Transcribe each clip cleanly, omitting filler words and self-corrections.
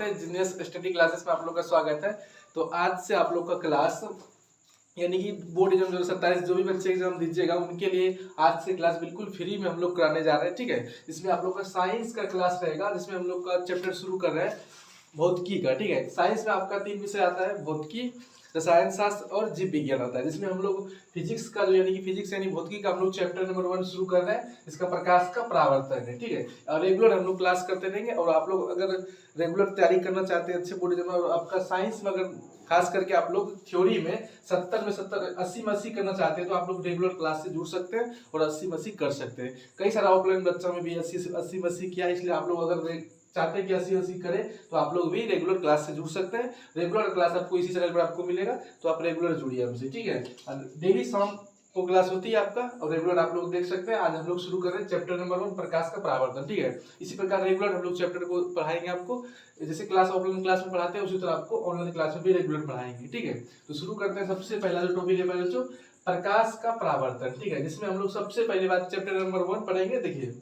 स्वागत है। Genius study classes में आप लोग का स्वागत है। तो आज से आप लोग का क्लास यानी कि बोर्ड एग्जाम 2027 जो भी बच्चे एग्जाम दीजिएगा उनके लिए आज से क्लास बिल्कुल फ्री में हम लोग कराने जा रहे हैं। ठीक है, इसमें आप लोग का साइंस का क्लास रहेगा जिसमें हम लोग का चैप्टर शुरू कर रहे हैं भौतिकी का। ठीक है, साइंस में आपका 3 विषय आता है, भौतिकी, रसायन शास्त्र और जीव विज्ञान आता है, जिसमें हम लोग फिजिक्स का जो यानी कि फिजिक्स यानी भौतिकी का हम लोग चैप्टर नंबर 1 शुरू कर रहे हैं। इसका प्रकाश का परावर्तन है। ठीक है, और रेगुलर हम लोग क्लास करते रहेंगे। और आप लोग अगर रेगुलर तैयारी करना चाहते हैं अच्छे बोर्ड एग्जाम और आपका साइंस में अगर खास करके आप लोग थ्योरी में 70 में 70 80 में 80 करना चाहते हैं तो आप लोग रेगुलर क्लास से जुड़ सकते हैं और 80 में 80 कर सकते हैं। कई सारा ऑफलाइन बच्चों में भी 80 में 80 किया, इसलिए आप लोग अगर चाहते हैं कि 80 करें तो आप लोग भी रेगुलर क्लास से जुड़ सकते हैं। रेगुलर क्लास आपको इसी चैनल पर आपको मिलेगा, तो आप रेगुलर जुड़िए हमसे। ठीक है, डेली शाम को क्लास होती है आपका और रेगुलर आप लोग देख सकते हैं। आज हम लोग शुरू कर रहे हैं चैप्टर नंबर 1 प्रकाश का परावर्तन। ठीक है, इसी प्रकार रेगुलर हम लोग चैप्टर को पढ़ाएंगे आपको, जैसे क्लास ऑफलाइन क्लास में पढ़ाते हैं उसी तरह आपको ऑनलाइन क्लास में भी रेगुलर पढ़ाएंगे। ठीक है, तो शुरू करते हैं। सबसे पहला जो टॉपिक है पहले जो प्रकाश का परावर्तन। ठीक है, जिसमें हम लोग सबसे पहली बात चैप्टर नंबर 1 पढ़ेंगे। देखिए,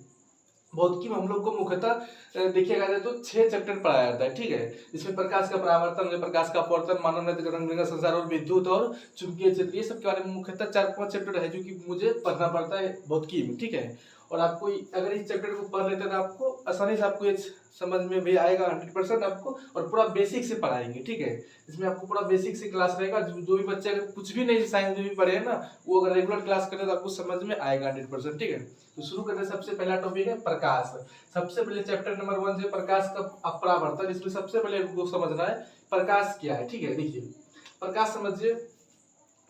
भौतिकी में हम लोग को मुख्यतः देखिएगा जाए तो 6 चैप्टर पढ़ाया जाता है। ठीक है, इसमें प्रकाश का परावर्तन, प्रकाश का अपवर्तन, मानव नैतिक रंग बिरंगा संसार और विद्युत और चुंबकीय क्षेत्र, ये सब के बारे में मुख्यतः 4-5 चैप्टर है जो कि मुझे पढ़ना पड़ता है भौतिकी में। ठीक है, और आपको अगर इस चैप्टर को पढ़ लेते हैं तो आपको आसानी से आपको ये समझ में भी आएगा 100% आपको, और पूरा बेसिक से पढ़ाएंगे। ठीक है, इसमें आपको पूरा बेसिक से क्लास रहेगा। जो भी बच्चे अगर कुछ भी नहीं साइंस में भी पढ़े हैं ना, वो अगर रेगुलर क्लास करें तो आपको समझ में आएगा 100%। ठीक है, तो शुरू करते हैं। सबसे पहला टॉपिक है प्रकाश। सबसे पहले चैप्टर नंबर 1 से प्रकाश का अपरावर्तन। इसमें सबसे पहले आपको समझना है प्रकाश क्या है। ठीक है, देखिए प्रकाश समझिए,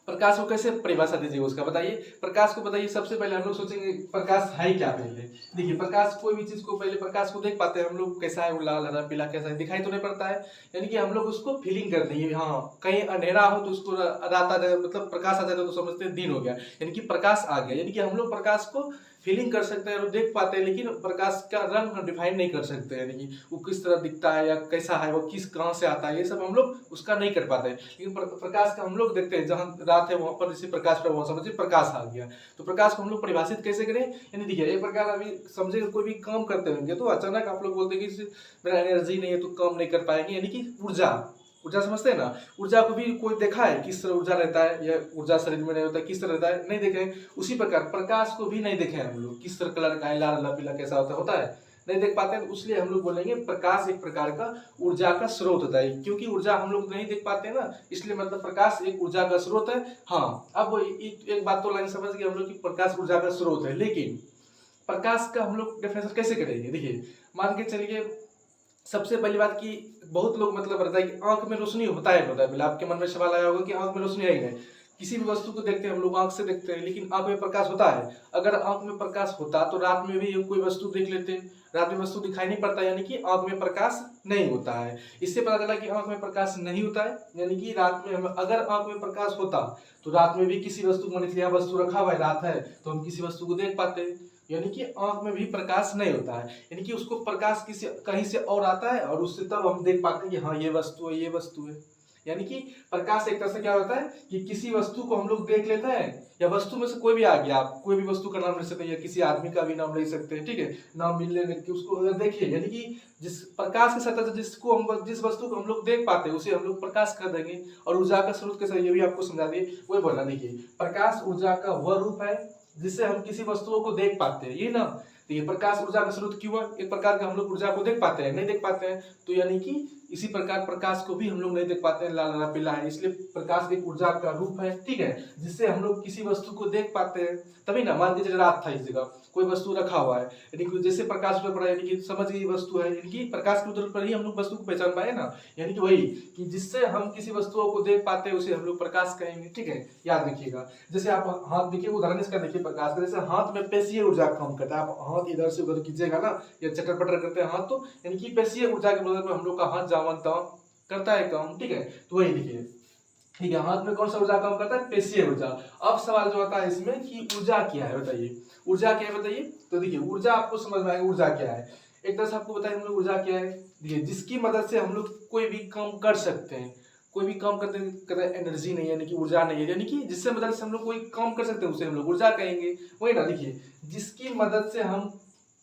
प्रकाश को कैसे परिभाषा दीजिए उसका बताइए। प्रकाश को बताइए, सबसे पहले हम लोग सोचेंगे प्रकाश है क्या। पहले देखिए, प्रकाश कोई भी चीज को पहले प्रकाश को देख पाते हैं हम लोग, कैसा है वो, लाल हरा पीला कैसा है, दिखाई तो नहीं पड़ता है। यानी कि हम लोग उसको फीलिंग करते हैं। हाँ, कहीं अंधेरा हो तो उसको रात आ जाए, मतलब प्रकाश आ जाए तो समझते हैं दिन हो गया, यानी कि प्रकाश आ गया। यानी कि हम लोग प्रकाश को फीलिंग कर सकते हैं और देख पाते हैं, लेकिन प्रकाश का रंग हम डिफाइन नहीं कर सकते। यानी कि वो किस तरह दिखता है या कैसा है, वो किस कहाँ से आता है, ये सब हम लोग उसका नहीं कर पाते हैं। लेकिन प्रकाश का हम लोग देखते हैं, जहाँ रात है वहां पर जैसे प्रकाश पर, वहां समझिए प्रकाश आ गया। तो प्रकाश को हम लोग परिभाषित कैसे करें, यानी देखिए एक प्रकार अभी समझे कोई भी काम करते होंगे तो अचानक आप लोग बोलते हैं कि मेरा एनर्जी नहीं है तो काम नहीं कर पाएंगे, यानी कि ऊर्जा, ऊर्जा समझते हैं ना। ऊर्जा को भी कोई देखा है किस तरह ऊर्जा रहता है, या ऊर्जा शरीर में नहीं होता है किस तरह रहता है, नहीं देखे। उसी प्रकार प्रकाश को भी नहीं देखे हम लोग, किस तरह कलर का है, लाल पीला कैसा होता है नहीं देख पाते हैं। तो इसलिए हम लोग बोलेंगे प्रकाश एक प्रकार का ऊर्जा का स्रोत होता है। क्योंकि ऊर्जा हम लोग नहीं देख पाते हैं ना, इसलिए मतलब प्रकाश एक ऊर्जा का स्रोत है। हाँ, अब एक बात तो लाइन समझ गए हम लोग कि प्रकाश ऊर्जा का स्रोत है, लेकिन प्रकाश का हम लोग डेफिनेशन कैसे करेंगे। देखिए, मान के चलिए सबसे पहली बात की बहुत लोग मतलब रहता है कि आंख में रोशनी होता है पहले आपके मन में सवाल आया होगा कि आंख में रोशनी है ही नहीं। किसी भी वस्तु को देखते हैं हम लोग आंख से देखते हैं, लेकिन आंख में प्रकाश होता है। अगर आंख में प्रकाश होता तो रात में भी कोई वस्तु देख लेते, रात में वस्तु दिखाई नहीं पड़ता, यानी कि आंख में प्रकाश नहीं होता है। इससे पता चला कि आंख में प्रकाश नहीं होता है, यानी कि रात में अगर आंख में प्रकाश होता तो रात में भी किसी वस्तु को, यहाँ वस्तु रखा हुआ है, रात है तो हम किसी वस्तु को देख पाते हैं। यानी कि आंख में भी प्रकाश नहीं होता है, यानी कि उसको प्रकाश किसी कहीं से और आता है और उससे तब हम देख पाते हैं कि हाँ ये वस्तु है, ये वस्तु है। यानी कि प्रकाश एक तरह से क्या होता है कि किसी वस्तु को हम लोग देख लेते हैं, या वस्तु में से कोई भी आ गया, आप कोई भी वस्तु का नाम ले सकते हैं या किसी आदमी का भी नाम ले सकते हैं। ठीक है, नाम मिल लेने के उसको अगर देखिए, यानी कि जिस प्रकाश के साथ जिसको हम जिस वस्तु को हम लोग देख पाते हैं उसे हम लोग प्रकाश कर देंगे। और ऊर्जा का स्रोत कैसे, ये भी आपको समझा दिए, वही बोला। देखिए, प्रकाश ऊर्जा का वह रूप है जिससे हम किसी वस्तुओं को देख पाते हैं, ये ना। तो ये प्रकाश ऊर्जा का स्रोत क्यों है, एक प्रकार का हम लोग ऊर्जा को देख पाते हैं, नहीं देख पाते हैं। तो यानी कि इसी प्रकार प्रकाश को भी हम लोग नहीं देख पाते हैं, लाल हरा पीला है, इसलिए प्रकाश एक ऊर्जा का रूप है। ठीक है, जिससे हम लोग किसी वस्तु को देख पाते हैं। तभी ना, मान लीजिए रात था, इस जगह कोई वस्तु रखा हुआ है, यानी कि जैसे प्रकाश पर पड़ा, यानी कि समझ गई वस्तु है, यानी कि प्रकाश के उधर पर ही हम लोग वस्तु को पहचान पाए ना। यानी कि वही कि जिससे हम किसी वस्तुओं को देख पाते हैं उसे हम लोग प्रकाश कहेंगे। ठीक है, याद रखिएगा। जैसे आप हाथ देखिए, उदाहरण इसका देखिए प्रकाश का, जैसे हाथ में पेशीय ऊर्जा काम करता है। आप हाथ इधर से उधर कीजिएगा ना, या चटर पटर करते हैं हाथ, तो यानी कि पेशीय ऊर्जा के बदल में हम लोग का हाथ जावन करता है काम। ठीक है, तो वही देखिए, ठीक है, हाथ में कौन सा ऊर्जा काम करता है, पेशीय ऊर्जा। अब सवाल जो आता है इसमें कि ऊर्जा क्या है, बताइए ऊर्जा क्या है बताइए। तो देखिए, ऊर्जा आपको समझ में आएगा ऊर्जा क्या है। एक तरह से आपको बताइए हम लोग ऊर्जा क्या है। देखिए, जिसकी मदद से हम लोग कोई भी काम कर सकते हैं, कोई भी काम करते एनर्जी नहीं है, यानी कि ऊर्जा नहीं है, यानी कि जिससे मदद से हम लोग कोई काम कर सकते हैं उसे हम लोग ऊर्जा कहेंगे। वही ना, देखिए जिसकी मदद से हम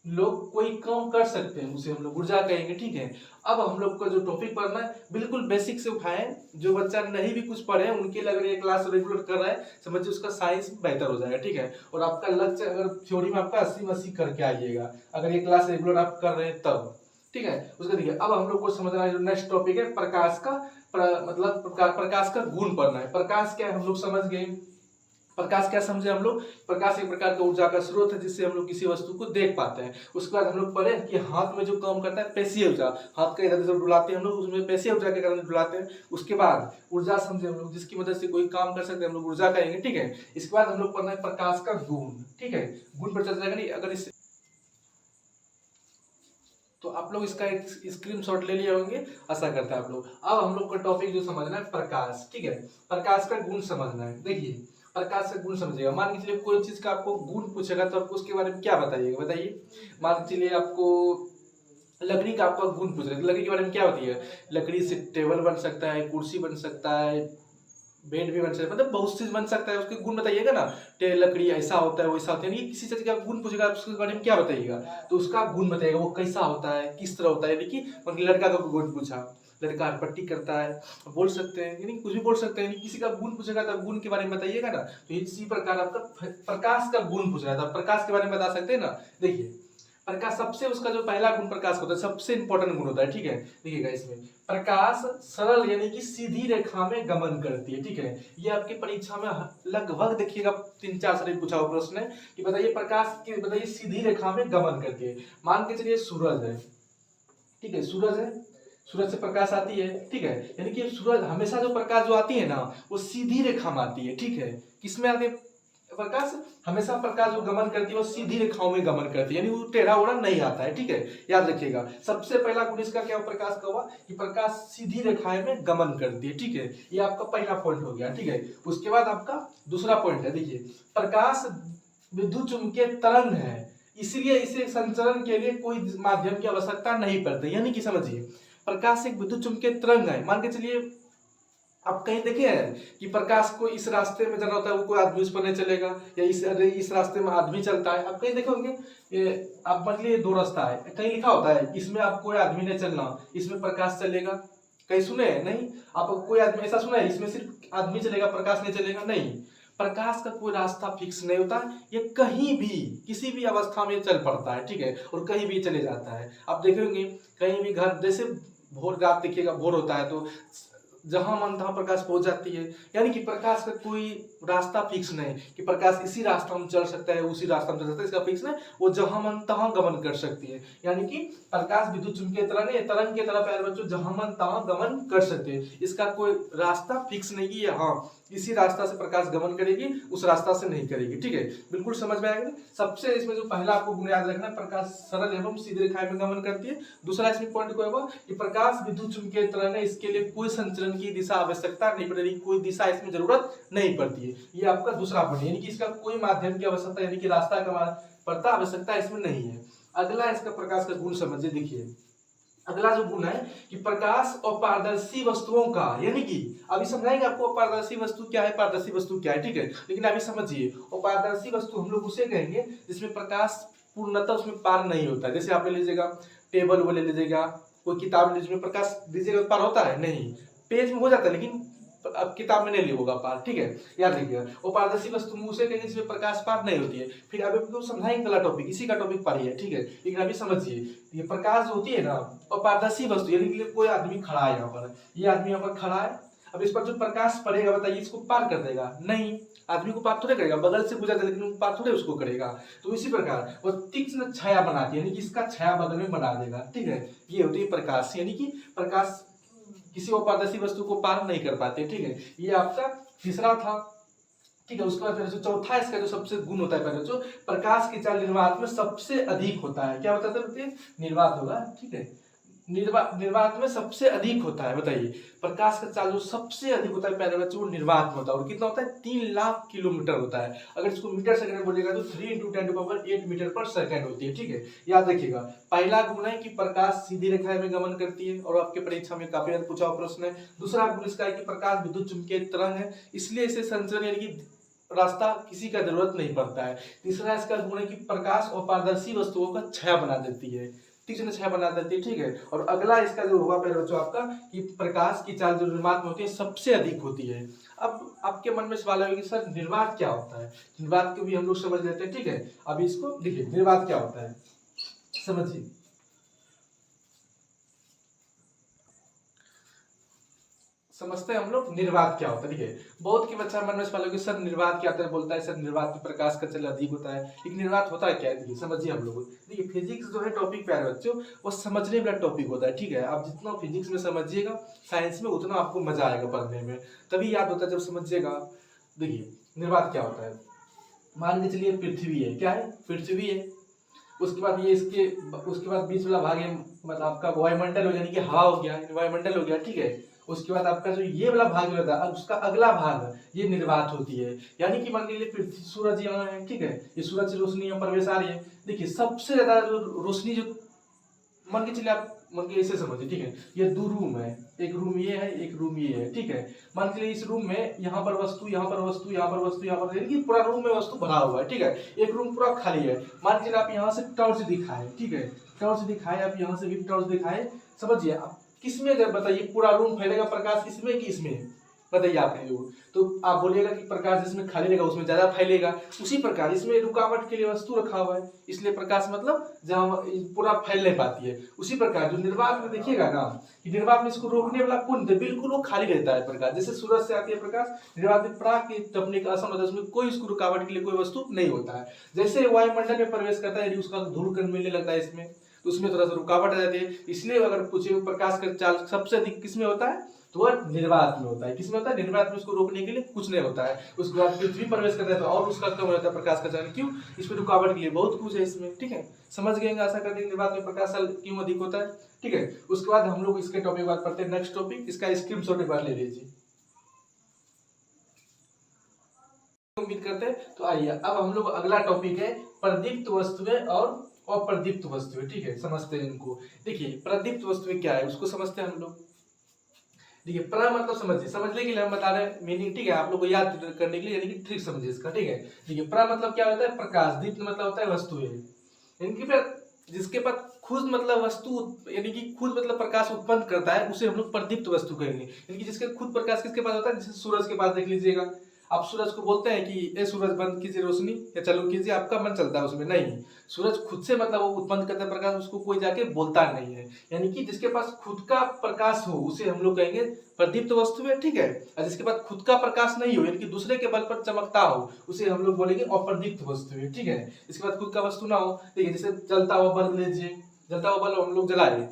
लोग कोई काम कर सकते हैं, उसे हम लोग ऊर्जा कहेंगे, ठीक है। अब हम लोग का जो टॉपिक पढ़ना है बिल्कुल बेसिक से उठाएं, जो बच्चा नहीं भी कुछ पढ़े उनके लिए अगर ये क्लास रेगुलर कर रहा है समझिए उसका साइंस बेहतर हो जाएगा, ठीक है। और आपका लक्ष्य अगर थ्योरी में आपका 80 करके आइएगा अगर ये क्लास रेगुलर आप कर रहे हैं तब, ठीक है। उसका देखिए अब हम लोग को समझना है जो नेक्स्ट टॉपिक है प्रकाश का मतलब प्रकाश का गुण पढ़ना है। प्रकाश क्या है हम लोग समझ गए। प्रकाश क्या समझे हम लोग, प्रकाश एक प्रकार का ऊर्जा का स्रोत है जिससे हम लोग किसी वस्तु को देख पाते हैं। उसके बाद हम लोग पढ़े कि हाथ में जो काम करता है पेशीय ऊर्जा, हाथ का इधर उधर डुलाते हैं हम लोग, उसमें पेशीय ऊर्जा के कारण डुलाते हैं। उसके बाद ऊर्जा समझे हम लोग जिसकी मदद से कोई काम कर सकते हैं हम लोग ऊर्जा कहेंगे, ठीक है। इसके बाद हम लोग पढ़ना है प्रकाश का गुण, ठीक है। गुण पर चल जाएगा नहीं अगर इस तो आप लोग इसका एक स्क्रीनशॉट ले लिए होंगे, आशा करता है आप लोग। अब हम लोग का टॉपिक जो समझना है प्रकाश, ठीक है। प्रकाश का गुण समझना है। देखिए प्रकाश का गुण समझिएगा, मान के चलिए कोई चीज का आपको गुण पूछेगा तो आपको उसके बारे में क्या बताइएगा, बताइए। मान के चलिए आपको लकड़ी का आपका गुण पूछ रहे, लकड़ी के बारे में क्या बताइएगा। लकड़ी से टेबल बन सकता है, कुर्सी बन सकता है, बेड भी बन सकता है, मतलब बहुत चीज बन सकता है, उसके गुण बताइएगा ना। लकड़ी ऐसा होता है वैसा होता है, यानी किसी चीज का गुण पूछेगा उसके बारे में क्या बताइएगा, तो उसका गुण बताइएगा वो कैसा होता है किस तरह होता है। यानी कि मतलब लड़का का गुण पूछा, लड़का पट्टी करता है, बोल सकते हैं यानी कुछ भी बोल सकते हैं, किसी का गुण पूछेगा तो गुण के बारे में बताइएगा ना। तो इसी प्रकार आपका प्रकाश का गुण पूछ रहा था, प्रकाश के बारे में बता सकते हैं ना। देखिए प्रकाश सबसे उसका जो पहला गुण प्रकाश होता है सबसे इंपॉर्टेंट गुण होता है, ठीक है। देखिएगा इसमें प्रकाश सरल यानी कि सीधी रेखा में गमन करती है, ठीक है। ये आपकी परीक्षा में लगभग देखिएगा 3-4 साल पूछा हुआ प्रश्न है कि बताइए प्रकाश की बताइए सीधी रेखा में गमन करती है। मान के चलिए सूरज है, ठीक है, सूरज है, सूरज से प्रकाश आती है, ठीक है। यानी कि सूरज हमेशा जो प्रकाश जो आती है ना वो सीधी रेखा में आती है, ठीक है। किसमें आती है प्रकाश, हमेशा प्रकाश जो गमन करती है वो सीधी रेखाओं में गमन करती है, यानी वो टेढ़ा ओढ़ा नहीं आता है, ठीक है। याद रखिएगा सबसे पहला गुण इसका क्या प्रकाश का हुआ कि प्रकाश सीधी रेखाएं में गमन करती है, ठीक है। ये आपका पहला पॉइंट हो गया, ठीक है। उसके बाद आपका दूसरा पॉइंट है, देखिए प्रकाश विद्युत चुंबकीय तरंग है, इसलिए इसे संचरण के लिए कोई माध्यम की आवश्यकता नहीं पड़ती। यानी कि समझिए प्रकाश एक विद्युत चुंबकीय तरंग है। मान के चलिए आप कहीं देखे हैं कि प्रकाश को इस रास्ते में जाना होता है वो कोई आदमी उस पर नहीं चलेगा, या इस रास्ते में आदमी चलता है, आप कहीं देखे होंगे। आप मान लीजिए 2 रास्ता है, कहीं लिखा होता है इसमें आप कोई आदमी नहीं चलना, इसमें प्रकाश चलेगा, कहीं सुने हैं नहीं। आप कोई आदमी ऐसा सुना है इसमें सिर्फ आदमी चलेगा प्रकाश नहीं चलेगा, नहीं। प्रकाश का कोई रास्ता फिक्स नहीं होता, ये कहीं भी किसी भी अवस्था में चल पड़ता है, ठीक है, और कहीं भी चले जाता है। आप देखेंगे कहीं भी घर जैसे भोर रात देखिएगा भोर होता है तो जहां मन तहां प्रकाश पहुंच जाती है। यानी कि प्रकाश का कोई रास्ता फिक्स नहीं कि प्रकाश इसी रास्ता में चल सकता है उसी रास्ता में चल सकता है, इसका फिक्स नहीं, वो जहां मन तहां गमन कर सकती है। यानी कि प्रकाश विद्युत चुंबकीय तरंग है, तरंग की तरह प्यारे बच्चों जहां मन तहां गमन कर सकते हैं, इसका कोई रास्ता फिक्स नहीं है। हाँ इसी रास्ता से प्रकाश गमन करेगी उस रास्ता से नहीं करेगी, ठीक है। बिल्कुल समझ में आएगा। सबसे इसमें जो पहला आपको गुण याद रखना है प्रकाश सरल एवं सीधी रेखाएं में गमन करती है। दूसरा इसमें पॉइंट को होगा कि प्रकाश विद्युत चुंबकीय तरंग है, इसके लिए कोई संचलन की दिशा आवश्यकता नहीं पड़ेगी, कोई दिशा इसमें जरूरत नहीं पड़ती है। ये आपका दूसरा पॉइंट, यानी कि इसका कोई माध्यम की आवश्यकता यानी कि रास्ता का पड़ता आवश्यकता इसमें नहीं है। अगला इसका प्रकाश का गुण समझिए। देखिए अगला जो गुण है कि प्रकाश और पारदर्शी वस्तुओं का, यानी कि अभी समझाएंगे आपको पारदर्शी वस्तु क्या है पारदर्शी वस्तु क्या है, ठीक है। लेकिन अभी समझिए और पारदर्शी वस्तु हम लोग उसे कहेंगे जिसमें प्रकाश पूर्णतः उसमें पार नहीं होता है। जैसे आप ले लीजिएगा टेबल वो ले लीजिएगा, कोई किताब ले लीजिए प्रकाश दीजिएगा पार होता है नहीं, पेज में हो जाता है लेकिन अब किताब में नहीं होगा पार, ठीक है। याद रखिएगा वो पारदर्शी वस्तु उसे कहेंगे जिसमें प्रकाश पार नहीं होती है। फिर अभी आपको समझाएंगे अगला टॉपिक, इसी का टॉपिक पारी है, ठीक है। लेकिन अभी समझिए ये प्रकाश जो होती है ना और पारदर्शी वस्तु यानी कि कोई आदमी खड़ा है यहाँ पर, ये आदमी यहाँ पर खड़ा है, अब इस पर जो प्रकाश पड़ेगा बताइए इसको पार कर देगा नहीं, आदमी को पार थोड़े करेगा, बगल से गुजरता लेकिन पार थोड़े उसको करेगा। तो इसी प्रकार वो तीक्ष्ण छाया बनाती है यानी कि इसका छाया बगल में बना देगा, ठीक है। ये होती है प्रकाश, यानी कि प्रकाश किसी अपारदर्शी वस्तु को पार नहीं कर पाते, ठीक है। ये आपका तीसरा था, ठीक है। उसके बाद फिर चौथा इसका जो सबसे गुण होता है पहले जो प्रकाश की चाल निर्वात में सबसे अधिक होता है, क्या बताते हैं निर्वात होगा, ठीक है। निर्वात में सबसे अधिक होता है, बताइए प्रकाश का चाल जो सबसे अधिक होता है प्यारे बच्चों वो निर्वात में होता है, और कितना होता है 3 लाख किलोमीटर होता है। अगर इसको मीटर सेकंड में बोलेगा तो 3 × 10⁸ मीटर पर सेकंड होती है, ठीक है। याद रखिएगा पहला गुण है कि प्रकाश सीधी रेखा में गमन करती है और आपके परीक्षा में काफी पूछा हुआ प्रश्न है। दूसरा गुण इसका है कि प्रकाश विद्युत चुंबकीय तरंग है, इसलिए इसे संचरण यानी कि रास्ता किसी का जरूरत नहीं पड़ता है। तीसरा इसका गुण है कि प्रकाश और पारदर्शी वस्तुओं का छाया बना देती है, तीक्ष्ण छाया बना देती है, ठीक है। और अगला इसका जो होगा पहले बच्चों आपका कि प्रकाश की चाल जो निर्वात में होती है सबसे अधिक होती है। अब आपके मन में सवाल आएगा कि सर निर्वात क्या होता है, निर्वात को भी हम लोग समझ लेते हैं, ठीक है। अभी इसको देखिए निर्वात क्या होता है समझिए। समझते हैं हम लोग निर्वात क्या होता है, ठीक है। बहुत के बच्चा मन में सवाल होगा सर निर्वात क्या होता है, बोलता है सर निर्वात में प्रकाश का चल अधिक होता है, लेकिन निर्वात होता है क्या है, देखिए समझिए हम लोग। देखिए फिजिक्स जो है टॉपिक प्यारे बच्चों वो समझने वाला टॉपिक होता है, ठीक है। आप जितना फिजिक्स में समझिएगा साइंस में उतना आपको मजा आएगा पढ़ने में, तभी याद होता है जब समझिएगा। देखिए निर्वात क्या होता है, मान के चलिए पृथ्वी है, क्या है पृथ्वी है, उसके बाद ये इसके उसके बाद बीच वाला भाग है मतलब आपका वायुमंडल हो यानी कि हवा हो गया, वायुमंडल हो गया, ठीक है। उसके बाद आपका जो ये वाला भाग होता है उसका अगला भाग ये निर्वात होती है, यानी कि मान लीजिए पृथ्वी सूरज यहाँ है, ठीक है, ये सूरज से रोशनी यहाँ प्रवेश आ रही है। देखिए सबसे ज्यादा जो रोशनी जो मान के चलिए आप मन के ऐसे समझिए, ठीक है। ये दो रूम है, एक रूम ये है एक रूम ये है, ठीक है। मान के लिए इस रूम में यहाँ पर वस्तु यहाँ पर वस्तु यहाँ पर वस्तु यहाँ पर, यानी कि पूरा रूम में वस्तु भरा हुआ है, ठीक है। एक रूम पूरा खाली है, मान के चलिए आप यहाँ से टॉर्च दिखाए, ठीक है, टॉर्च दिखाए, आप यहाँ से भी टॉर्च दिखाए, समझिए आप किसमें जब बताइए पूरा रूम फैलेगा प्रकाश इसमें कि इसमें, बताइए आप लोग। तो आप बोलिएगा कि प्रकाश जिसमें खाली रहेगा उसमें ज्यादा फैलेगा, उसी प्रकार इसमें रुकावट के लिए वस्तु रखा हुआ है, इसलिए प्रकाश मतलब जहाँ पूरा फैल नहीं पाती है। उसी प्रकार जो निर्वात में देखिएगा ना कि निर्वात में इसको रोकने वाला कुंड बिल्कुल वो खाली रहता है प्रकाश, जैसे सूरज से आती है प्रकाश, निर्वात में प्राक के टपने का असर होता है, उसमें कोई उसको रुकावट के लिए कोई वस्तु नहीं होता है। जैसे वायुमंडल में प्रवेश करता है यदि उसका धूल कण मिलने लगता है इसमें, तो उसमें थोड़ा सा रुकावट आ जाती है। इसलिए अगर पूछे प्रकाश का चाल सबसे अधिक किसमें होता है तो वह निर्वात में होता है। किसमें होता है, निर्वात में। उसको रोकने के लिए कुछ नहीं होता है। उसके बाद पृथ्वी प्रवेश करता है तो और उसका कम होता है प्रकाश का चाल, क्यों, इसमें रुकावट के लिए बहुत कुछ है इसमें, ठीक है। समझ गए, आशा करते हैं निर्वात में प्रकाश चाल क्यों अधिक होता है, ठीक है। उसके बाद हम लोग इसके टॉपिक बात करते हैं, नेक्स्ट टॉपिक, इसका स्क्रीनशॉट एक बार ले लीजिए। उम्मीद करते हैं तो आइए अब हम लोग अगला टॉपिक है प्रदीप्त वस्तुएं और अप्रदीप्त वस्तुएं, ठीक है। समझते हैं इनको। देखिए प्रदीप्त वस्तुएं क्या है उसको समझते हैं हम लोग। देखिए प्र मतलब समझिए, समझने के लिए हम बता रहे हैं मीनिंग, ठीक है, आप लोग को याद करने के लिए, यानी कि ट्रिक समझिए इसका, ठीक है। देखिए प्र मतलब क्या होता है प्रकाश, दीप्त मतलब होता है वस्तुएं, इनकी फिर जिसके पास खुद मतलब वस्तु यानी कि खुद मतलब प्रकाश उत्पन्न करता है उसे हम लोग प्रदीप्त वस्तु कहेंगे। यानी कि जिसके खुद प्रकाश किसके पास होता है, जैसे सूरज के पास देख लीजिएगा, आप सूरज को बोलते हैं कि ए सूरज बंद कीजिए रोशनी या चालू कीजिए, आपका मन चलता है उसमें, नहीं, सूरज खुद से मतलब वो उत्पन्न करता है प्रकाश, उसको कोई जाके बोलता नहीं है। यानी कि जिसके पास खुद का प्रकाश हो उसे हम लोग कहेंगे प्रदीप्त वस्तु है, ठीक है। और जिसके पास खुद का प्रकाश नहीं हो यानी कि दूसरे के बल पर चमकता हो उसे हम लोग बोलेंगे अप्रदीप्त वस्तु है, ठीक है। इसके बाद खुद का वस्तु ना हो, देखिए जैसे जलता हुआ बल्ब लीजिए, जलता हुआ बल्ब हम लोग जलाए,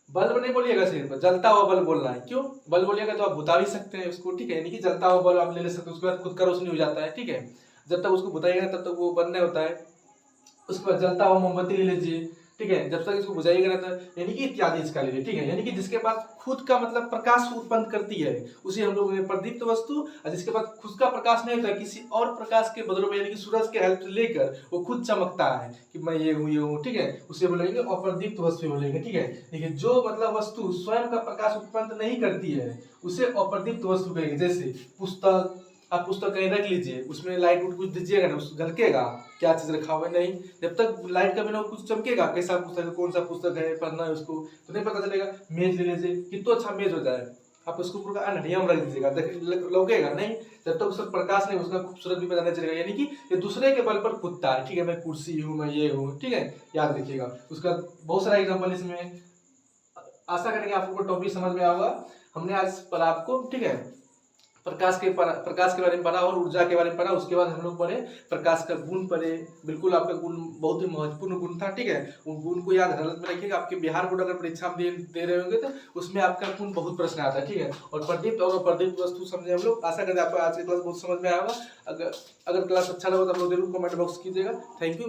बल्ब नहीं बोलिएगा सिर्फ, जलता हुआ बल्ब बोलना है, क्यों, बल्ब बोलिएगा तो आप बुता भी सकते हैं उसको, ठीक है। यानी कि जलता हुआ बल्ब आप ले सकते हैं, उसके बाद खुद का रोशनी हो जाता है, ठीक है। जब तक उसको बुताइएगा तब तक वो बंद नहीं होता है। उसके बाद जलता हुआ मोमबत्ती ले लीजिए, ठीक है, जब तक इसको बुझाइएगा ना तब, यानी कि इत्यादि इसका ले लीजिए, ठीक है। यानी कि जिसके पास खुद का मतलब प्रकाश उत्पन्न करती है उसे हम लोग प्रदीप्त वस्तु, और जिसके पास खुद का प्रकाश नहीं होता किसी और प्रकाश के बदले में यानी कि सूरज के हेल्प लेकर वो खुद चमकता है कि मैं ये हूँ, ठीक है, उसे बोलेंगे अप्रदीप्त वस्तु बोलेंगे, ठीक है। देखिए जो मतलब वस्तु स्वयं का प्रकाश उत्पन्न नहीं करती है उसे अप्रदीप्त वस्तु कहेंगे। जैसे पुस्तक, आप पुस्तक कहीं रख लीजिए, उसमें लाइट उठ कुछ दीजिएगा ना, उस झलकेगा, क्या चीज रखा हुआ है, नहीं, जब तक लाइट का बिना कुछ चमकेगा, कैसा पुस्तक है, कौन सा पुस्तक है, पढ़ना है उसको तो नहीं पता चलेगा। मेज ले लीजिए, कितना अच्छा मेज हो जाए, आप उसको पूरा अनहरिया में रख दीजिएगा, लौकेगा नहीं, जब तक उसका प्रकाश नहीं, उसका खूबसूरत भी पता नहीं चलेगा। यानी कि ये दूसरे के बल पर खुदता है, ठीक है, मैं कुर्सी हूँ, मैं ये हूँ, ठीक है, याद रखिएगा। उसका बहुत सारा एग्जाम्पल इसमें, आशा करेंगे आपको टॉपिक समझ में आएगा। हमने आज पर आपको, ठीक है, प्रकाश के बारे में पढ़ा और ऊर्जा के बारे में पढ़ा। उसके बाद हम लोग पढ़े प्रकाश का गुण पढ़े, बिल्कुल आपका गुण बहुत ही महत्वपूर्ण गुण था, ठीक है। उन गुण को याद हलत में रखिएगा, आपके बिहार बोर्ड अगर परीक्षा में दे रहे होंगे तो उसमें आपका गुण बहुत प्रश्न आता है, ठीक है। और प्रदीप्त और अप्रदीप्त वस्तु समझे हम लोग। आशा करते हैं आपको आज की क्लास बहुत समझ में आएगा। अगर क्लास अच्छा लगा तो आप लोग जरूर कमेंट बॉक्स कीजिएगा। Thank you.